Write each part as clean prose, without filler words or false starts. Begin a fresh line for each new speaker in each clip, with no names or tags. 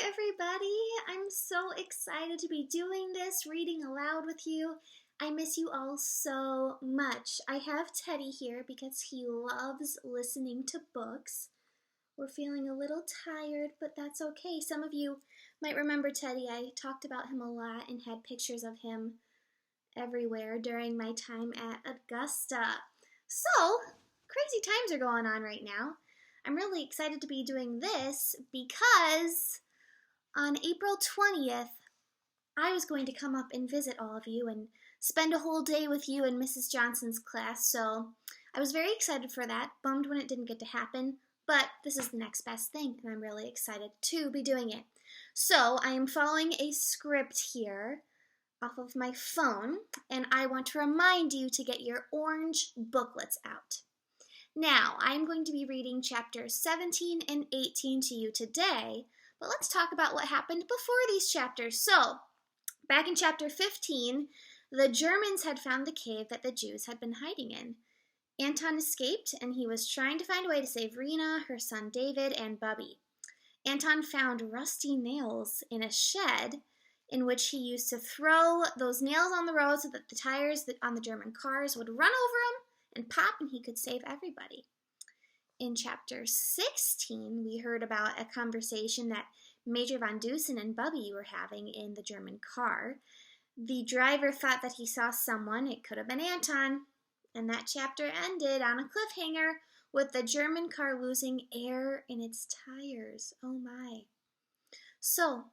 everybody. I'm so excited to be doing this, reading aloud with you. I miss you all so much. I have Teddy here because he loves listening to books. We're feeling a little tired, but that's okay. Some of you might remember Teddy. I talked about him a lot and had pictures of him everywhere during my time at Augusta. So, crazy times are going on right now. I'm really excited to be doing this because on April 20th, I was going to come up and visit all of you and spend a whole day with you in Mrs. Johnson's class, so I was very excited for that, bummed when it didn't get to happen, but this is the next best thing, and I'm really excited to be doing it. So I am following a script here off of my phone, and I want to remind you to get your orange booklets out. Now, I'm going to be reading chapters 17 and 18 to you today, but let's talk about what happened before these chapters. So, back in chapter 15, the Germans had found the cave that the Jews had been hiding in. Anton escaped, and he was trying to find a way to save Rena, her son David, and Bubby. Anton found rusty nails in a shed in which he used to throw those nails on the road so that the tires on the German cars would run over him and pop, and he could save everybody. In chapter 16, we heard about a conversation that Major Von Dusen and Bubby were having in the German car. The driver thought that he saw someone. It could have been Anton. And that chapter ended on a cliffhanger with the German car losing air in its tires. Oh my. So,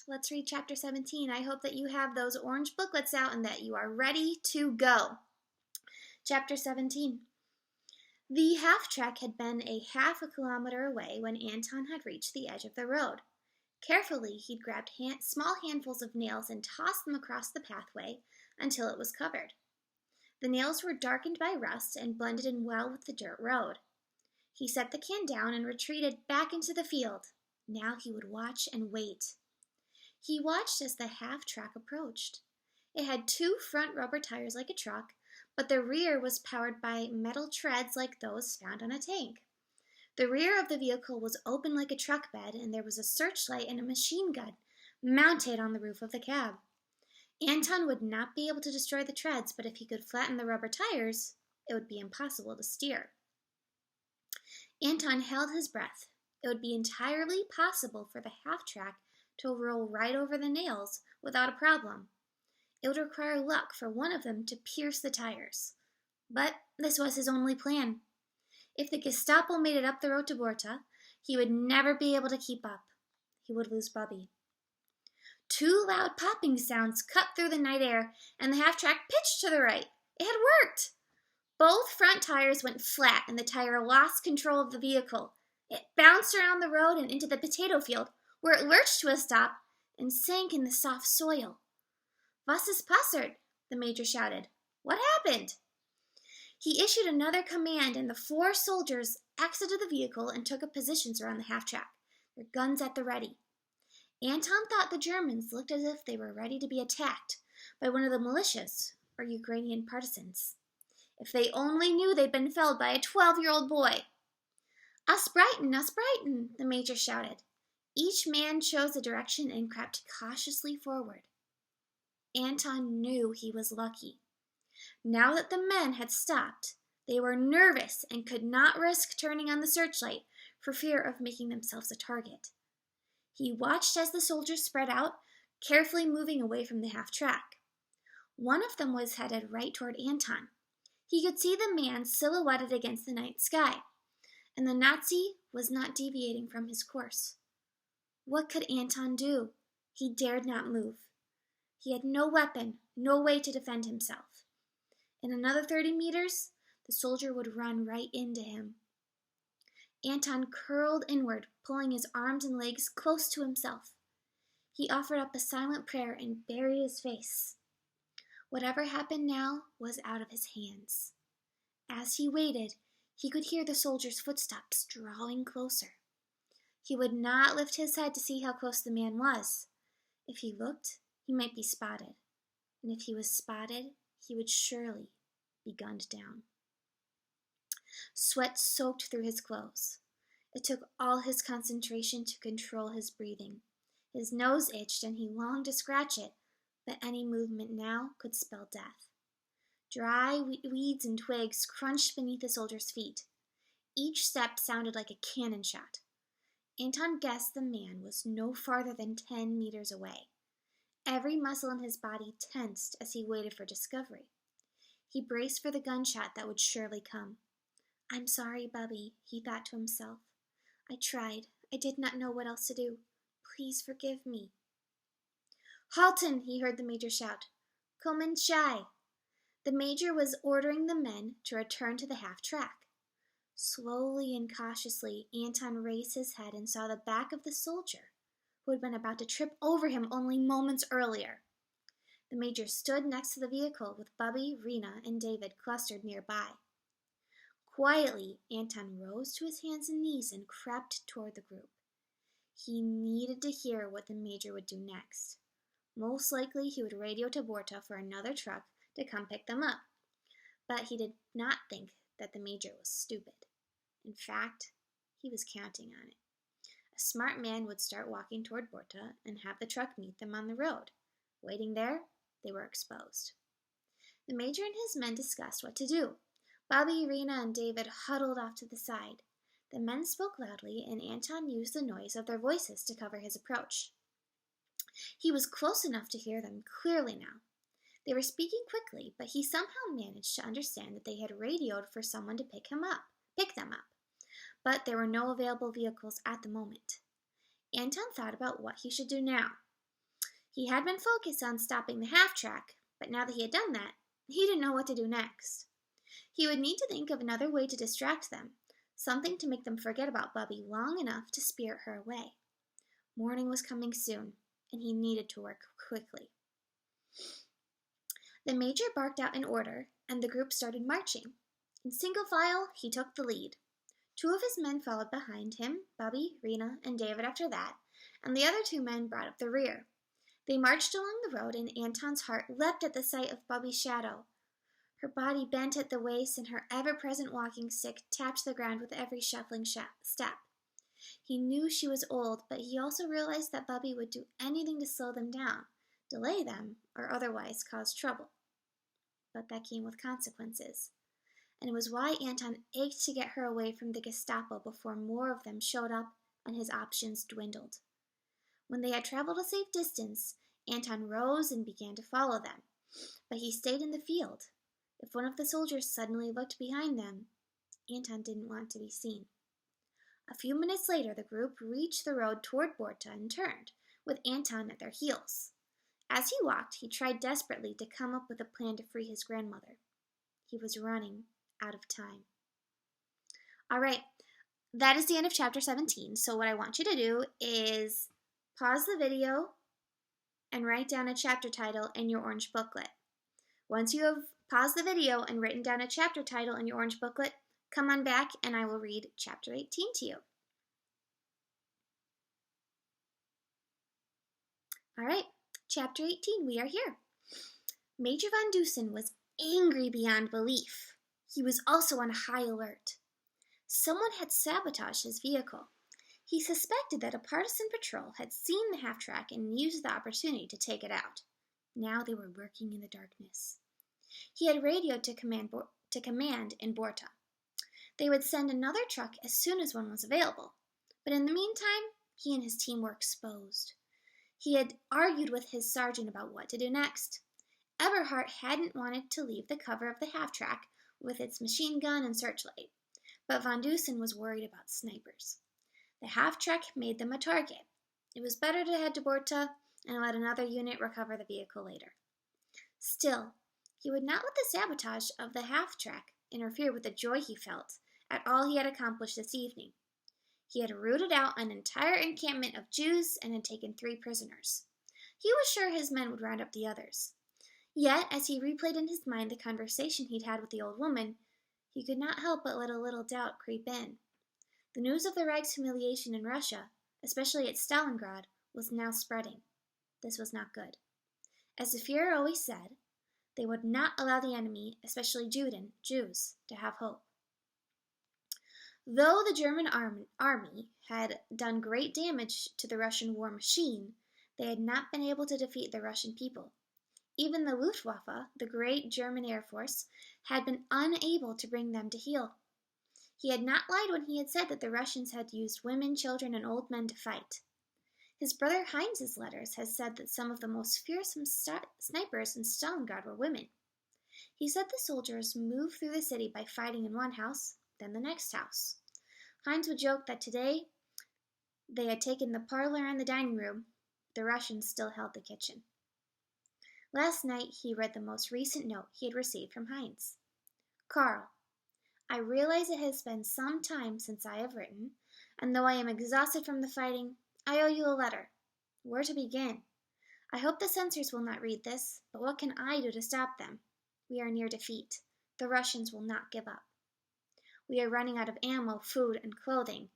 let's read chapter 17. I hope that you have those orange booklets out and that you are ready to go. Chapter 17. The half-track had been a half a kilometer away when Anton had reached the edge of the road. Carefully, he'd grabbed small handfuls of nails and tossed them across the pathway until it was covered. The nails were darkened by rust and blended in well with the dirt road. He set the can down and retreated back into the field. Now he would watch and wait. He watched as the half-track approached. It had two front rubber tires like a truck, but the rear was powered by metal treads like those found on a tank. The rear of the vehicle was open like a truck bed, and there was a searchlight and a machine gun mounted on the roof of the cab. Anton would not be able to destroy the treads, but if he could flatten the rubber tires, it would be impossible to steer. Anton held his breath. It would be entirely possible for the half-track to roll right over the nails without a problem. It would require luck for one of them to pierce the tires. But this was his only plan. If the Gestapo made it up the road to Borta, he would never be able to keep up. He would lose Bubby. Two loud popping sounds cut through the night air, and the half-track pitched to the right. It had worked! Both front tires went flat, and the tire lost control of the vehicle. It bounced around the road and into the potato field, where it lurched to a stop and sank in the soft soil. "Was ist passiert?" the major shouted. "What happened?" He issued another command, and the four soldiers exited the vehicle and took up positions around the half-track, their guns at the ready. Anton thought the Germans looked as if they were ready to be attacked by one of the militias or Ukrainian partisans. If they only knew they'd been felled by a 12-year-old boy. "Us Brighton," the major shouted. Each man chose a direction and crept cautiously forward. Anton knew he was lucky. Now that the men had stopped, they were nervous and could not risk turning on the searchlight for fear of making themselves a target. He watched as the soldiers spread out, carefully moving away from the half-track. One of them was headed right toward Anton. He could see the man silhouetted against the night sky, and the Nazi was not deviating from his course. What could Anton do? He dared not move. He had no weapon, no way to defend himself. In another 30 meters, the soldier would run right into him. Anton curled inward, pulling his arms and legs close to himself. He offered up a silent prayer and buried his face. Whatever happened now was out of his hands. As he waited, he could hear the soldier's footsteps drawing closer. He would not lift his head to see how close the man was. If he looked, he might be spotted. And if he was spotted, he would surely be gunned down. Sweat soaked through his clothes. It took all his concentration to control his breathing. His nose itched and he longed to scratch it, but any movement now could spell death. Dry weeds and twigs crunched beneath the soldier's feet. Each step sounded like a cannon shot. Anton guessed the man was no farther than 10 meters away. Every muscle in his body tensed as he waited for discovery. He braced for the gunshot that would surely come. "I'm sorry, Bubby," he thought to himself. "I tried. I did not know what else to do. Please forgive me." "Halten!" he heard the major shout. "Kommen schnell!" The major was ordering the men to return to the half-track. Slowly and cautiously, Anton raised his head and saw the back of the soldier, who had been about to trip over him only moments earlier. The major stood next to the vehicle with Bubby, Rena, and David clustered nearby. Quietly, Anton rose to his hands and knees and crept toward the group. He needed to hear what the major would do next. Most likely, he would radio to Borta for another truck to come pick them up. But he did not think that the major was stupid. In fact, he was counting on it. A smart man would start walking toward Borta and have the truck meet them on the road. Waiting there, they were exposed. The major and his men discussed what to do. Bobby, Rena, and David huddled off to the side. The men spoke loudly, and Anton used the noise of their voices to cover his approach. He was close enough to hear them clearly now. They were speaking quickly, but he somehow managed to understand that they had radioed for someone to pick them up. But there were no available vehicles at the moment. Anton thought about what he should do now. He had been focused on stopping the half-track, but now that he had done that, he didn't know what to do next. He would need to think of another way to distract them, something to make them forget about Bubby long enough to spirit her away. Morning was coming soon, and he needed to work quickly. The major barked out an order, and the group started marching. In single file, he took the lead. 2 of his men followed behind him, Bubby, Rena, and David after that, and the other 2 men brought up the rear. They marched along the road, and Anton's heart leapt at the sight of Bubby's shadow. Her body bent at the waist, and her ever-present walking stick tapped the ground with every shuffling step. He knew she was old, but he also realized that Bubby would do anything to slow them down, delay them, or otherwise cause trouble. But that came with consequences. And it was why Anton ached to get her away from the Gestapo before more of them showed up and his options dwindled. When they had traveled a safe distance, Anton rose and began to follow them, but he stayed in the field. If one of the soldiers suddenly looked behind them, Anton didn't want to be seen. A few minutes later, the group reached the road toward Borta and turned, with Anton at their heels. As he walked, he tried desperately to come up with a plan to free his grandmother. He was running out of time. All right, that is the end of chapter 17. So what I want you to do is pause the video and write down a chapter title in your orange booklet. Once you have paused the video and written down a chapter title in your orange booklet, come on back and I will read chapter 18 to you. All right, chapter 18, we are here. Major Von Dusen was angry beyond belief. He was also on high alert. Someone had sabotaged his vehicle. He suspected that a partisan patrol had seen the half-track and used the opportunity to take it out. Now they were lurking in the darkness. He had radioed to command in Borta. They would send another truck as soon as one was available. But in the meantime, he and his team were exposed. He had argued with his sergeant about what to do next. Eberhardt hadn't wanted to leave the cover of the half-track with its machine gun and searchlight, but Von Dusen was worried about snipers. The half-track made them a target. It was better to head to Borta and let another unit recover the vehicle later. Still, he would not let the sabotage of the half-track interfere with the joy he felt at all he had accomplished this evening. He had rooted out an entire encampment of Jews and had taken 3 prisoners. He was sure his men would round up the others. Yet, as he replayed in his mind the conversation he'd had with the old woman, he could not help but let a little doubt creep in. The news of the Reich's humiliation in Russia, especially at Stalingrad, was now spreading. This was not good. As the Fuhrer always said, they would not allow the enemy, especially Jews, to have hope. Though the German army had done great damage to the Russian war machine, They had not been able to defeat the Russian people. Even the Luftwaffe, the great German Air Force, had been unable to bring them to heel. He had not lied when he had said that the Russians had used women, children, and old men to fight. His brother Heinz's letters had said that some of the most fearsome snipers in Stalingrad were women. He said the soldiers moved through the city by fighting in one house, then the next house. Heinz would joke that today they had taken the parlor and the dining room. The Russians still held the kitchen. Last night he read the most recent note he had received from Heinz. Carl, I realize it has been some time since I have written, and though I am exhausted from the fighting, I owe you a letter. Where to begin? I hope the censors will not read this, but what can I do to stop them? We are near defeat. The Russians will not give up. We are running out of ammo, food, and clothing.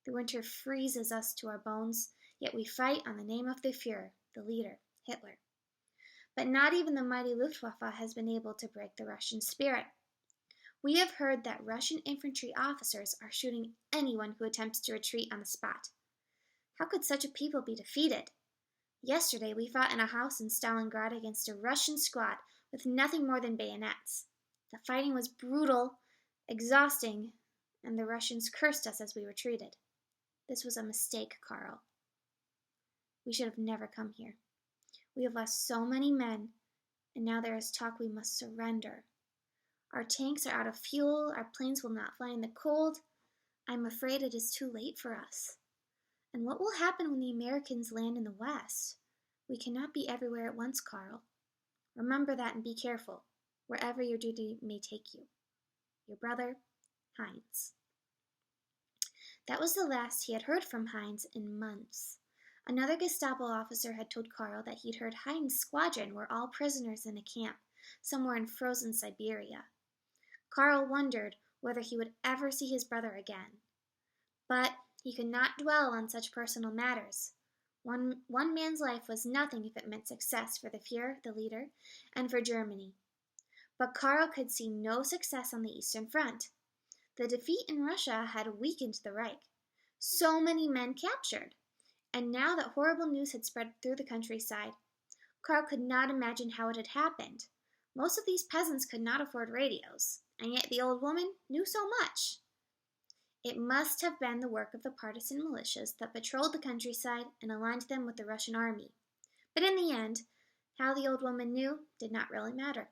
The winter freezes us to our bones, yet we fight on the name of the Führer, the leader, Hitler. But not even the mighty Luftwaffe has been able to break the Russian spirit. We have heard that Russian infantry officers are shooting anyone who attempts to retreat on the spot. How could such a people be defeated? Yesterday we fought in a house in Stalingrad against a Russian squad with nothing more than bayonets. The fighting was brutal, exhausting, and the Russians cursed us as we retreated. This was a mistake, Carl. We should have never come here. We have lost so many men, and now there is talk we must surrender. Our tanks are out of fuel, our planes will not fly in the cold. I am afraid it is too late for us. And what will happen when the Americans land in the West? We cannot be everywhere at once, Carl. Remember that and be careful, wherever your duty may take you. Your brother, Heinz. That was the last he had heard from Heinz in months. Another Gestapo officer had told Carl that he'd heard Heinz's squadron were all prisoners in a camp, somewhere in frozen Siberia. Carl wondered whether he would ever see his brother again. But he could not dwell on such personal matters. One man's life was nothing if it meant success for the Führer, the leader, and for Germany. But Carl could see no success on the Eastern Front. The defeat in Russia had weakened the Reich. So many men captured. And now that horrible news had spread through the countryside, Carl could not imagine how it had happened. Most of these peasants could not afford radios, and yet the old woman knew so much. It must have been the work of the partisan militias that patrolled the countryside and aligned them with the Russian army. But in the end, how the old woman knew did not really matter.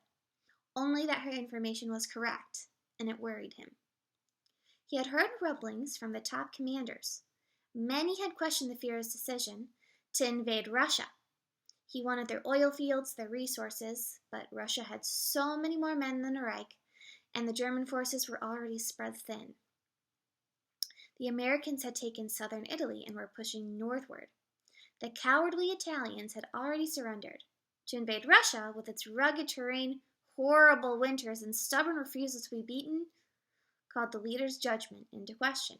Only that her information was correct, and it worried him. He had heard rumblings from the top commanders. Many had questioned the Führer's decision to invade Russia. He wanted their oil fields, their resources, but Russia had so many more men than the Reich, and the German forces were already spread thin. The Americans had taken southern Italy and were pushing northward. The cowardly Italians had already surrendered. To invade Russia, with its rugged terrain, horrible winters, and stubborn refusal to be beaten, called the leader's judgment into question.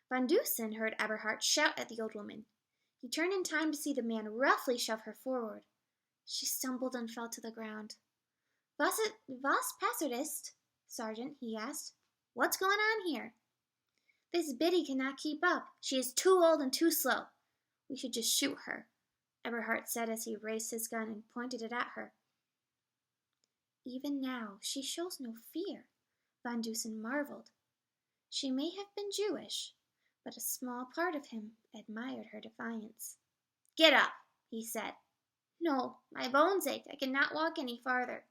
Von Dusen heard Eberhard shout at the old woman. He turned in time to see the man roughly shove her forward. She stumbled and fell to the ground. Was passiert ist, Sergeant? He asked. What's going on here? This biddy cannot keep up. She is too old and too slow. We should just shoot her, Eberhard said as he raised his gun and pointed it at her. Even now, she shows no fear, Von Dusen marveled. She may have been Jewish, but a small part of him admired her defiance. Get up, he said. No, my bones ache. I cannot walk any farther.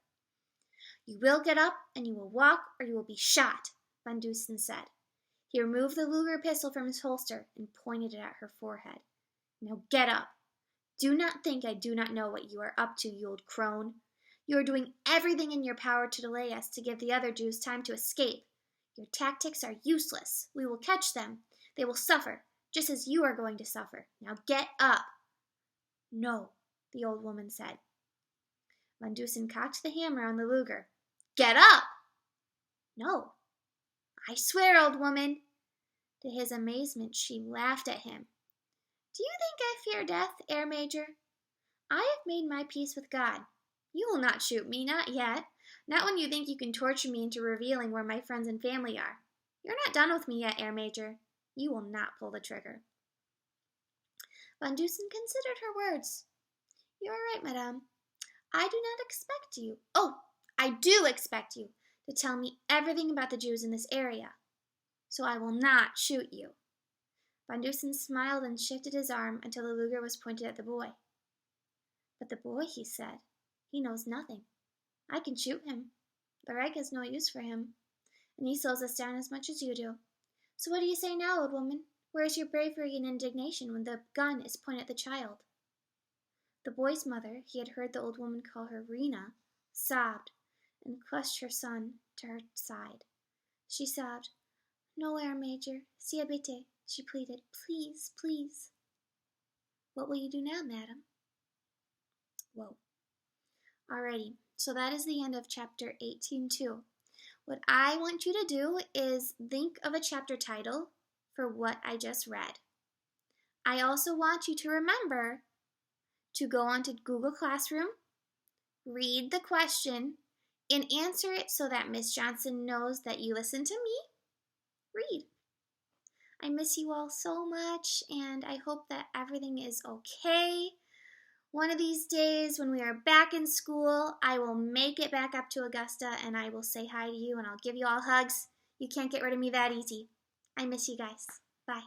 You will get up, and you will walk, or you will be shot, Von Dusen said. He removed the Luger pistol from his holster and pointed it at her forehead. Now get up. Do not think I do not know what you are up to, you old crone. You are doing everything in your power to delay us to give the other Jews time to escape. Your tactics are useless. We will catch them. They will suffer, just as you are going to suffer. Now get up. No, the old woman said. Von Dusen cocked the hammer on the Luger. Get up! No. I swear, old woman. To his amazement, she laughed at him. Do you think I fear death, Air Major? I have made my peace with God. You will not shoot me, not yet. Not when you think you can torture me into revealing where my friends and family are. You're not done with me yet, Air Major. You will not pull the trigger. Van Dusen considered her words. You are right, madame. I do not expect you. Oh, I do expect you to tell me everything about the Jews in this area. So I will not shoot you. Van Dusen smiled and shifted his arm until the Luger was pointed at the boy. But the boy, he said, he knows nothing. I can shoot him. The Reich has no use for him, and he slows us down as much as you do. So what do you say now, old woman? Where is your bravery and indignation when the gun is pointed at the child? The boy's mother, he had heard the old woman call her Rena, sobbed and clutched her son to her side. She sobbed, "Nowhere, Major. Si habite," she pleaded. "Please, please." What will you do now, madam? Whoa. Alrighty, so that is the end of chapter 18-2. What I want you to do is think of a chapter title for what I just read. I also want you to remember to go onto Google Classroom, read the question, and answer it so that Miss Johnson knows that you listen to me. Read. I miss you all so much, and I hope that everything is okay. One of these days, when we are back in school, I will make it back up to Augusta, and I will say hi to you, and I'll give you all hugs. You can't get rid of me that easy. I miss you guys. Bye.